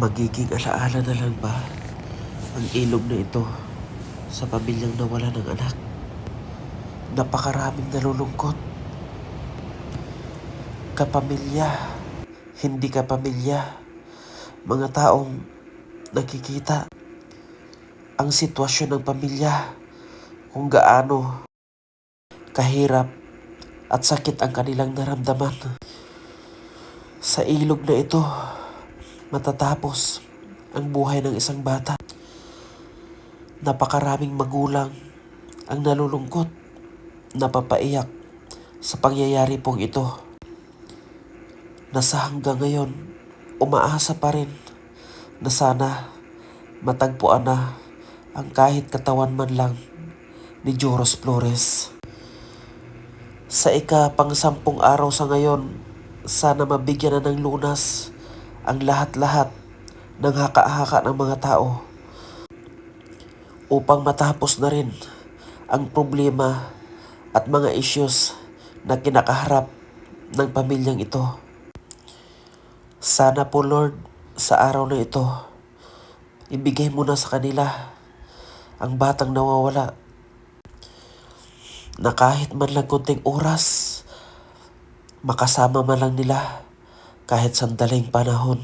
Magiging alaala na lang ba ang ilog na ito sa pamilyang nawala ng anak? Napakaraming nalulungkot. Kapamilya, hindi kapamilya. Mga taong nakikita ang sitwasyon ng pamilya, kung gaano kahirap at sakit ang kanilang naramdaman. Sa ilog na ito, matatapos ang buhay ng isang bata. Napakaraming magulang ang nalulungkot, napapaiyak sa pangyayari pong ito, na sa hanggang ngayon umaasa pa rin na sana matagpuan na ang kahit katawan man lang ni Joros Flores. Sa ika-pang-10 araw sa ngayon, sana mabigyan na ng lunas ang lahat-lahat ng haka-haka ng mga tao upang matapos na rin ang problema at mga issues na kinakaharap ng pamilyang ito. Sana po Lord, sa araw na ito, ibigay mo na sa kanila ang batang nawawala, na kahit man lang konting oras, makasama man lang nila kahit sandaling panahon.